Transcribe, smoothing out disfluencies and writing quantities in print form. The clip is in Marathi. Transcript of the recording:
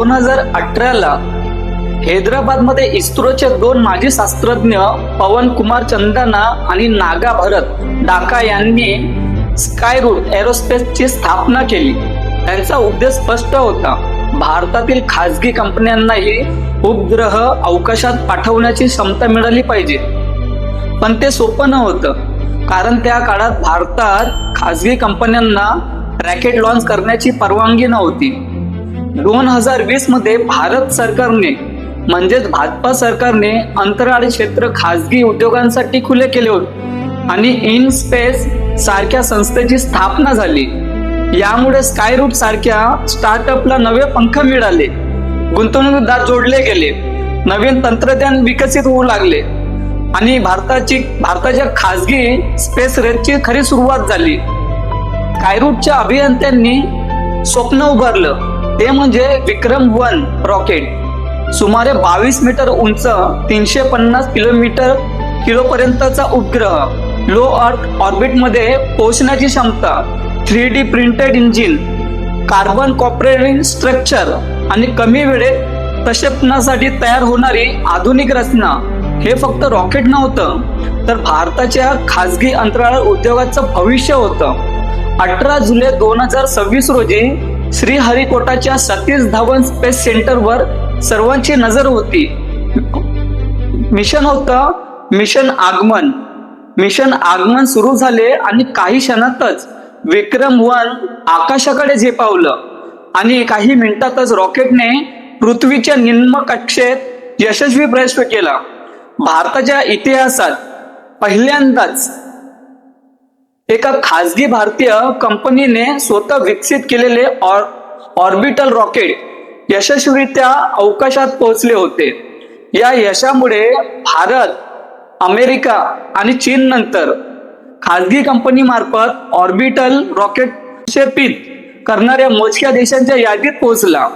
2018ला हैदराबादमध्ये इस्रोचे 2 माजी शास्त्रज्ञ पवन कुमार चंदाना आणि नागा भरत डाका यांनी स्कायरूट एरोस्पेसची स्थापना केली। त्यांचा उद्देश स्पष्ट होता, भारतातील खासगी कंपन्यांनाही उपग्रह अवकाशात पाठवण्याची क्षमता मिळाली पाहिजे। पण ते सोपं नव्हतं, कारण त्या काळात भारतात खासगी कंपन्यांना रॉकेट लॉन्च करण्याची परवानगी नव्हती। 2020 मध्ये भारत सरकारने म्हणजेच भाजपा सरकारने अंतराळ क्षेत्र खासगी उद्योगांसाठी खुले केले होते आणि इन स्पेस सारख्या संस्थेची स्थापना झाली। यामुळे स्कायरूट सारख्या स्टार्टअपला नवे पंख मिळाले, गुंतवणूकदार जोडले गेले, नवीन तंत्रज्ञान विकसित होऊ लागले आणि भारताच्या खासगी स्पेस रेसची खरी सुरुवात झाली। स्कायरूटच्या अभियंत्यांनी स्वप्न उभारलं, ते म्हणजे विक्रम-1 रॉकेट। सुमारे 22 मीटर उंच, 350 किलोपर्यंतचा उपग्रह, लो अर्थ ऑर्बिटमध्ये पोहोचण्याची क्षमता, 3D printed engine, carbon cooperating structure आणि कमी वेळेत प्रक्षेपणासाठी तयार होणारी आधुनिक रचना। हे फक्त रॉकेट नव्हतं, तर भारताच्या खासगी अंतराळ उद्योगाचं भविष्य होतं। 18 जुलै 2026 रोजी श्रीहरिकोटाच्या सतीश धवन स्पेस सेंटरवर सर्वांची नजर होती। मिशन होतं मिशन आगमन सुरू झाले आणि काही क्षणातच विक्रम-1 आकाशाकडे झेपावलं आणि काही मिनिटातच रॉकेटने पृथ्वीच्या निम्न कक्षेत यशस्वी प्रवेश केला। भारताच्या इतिहासात पहिल्यांदाच एका खासगी भारतीय कंपनीने स्वतः विकसित केलेले ऑर्बिटल रॉकेट यशस्वीरित्या अवकाशात पोहोचले होते। या यशामुळे भारत, अमेरिका आणि चीन नंतर खासगी कंपनी मार्फत ऑर्बिटल रॉकेट प्रक्षेपित करणाऱ्या मोजक्या देशांच्या यादीत पोहोचला।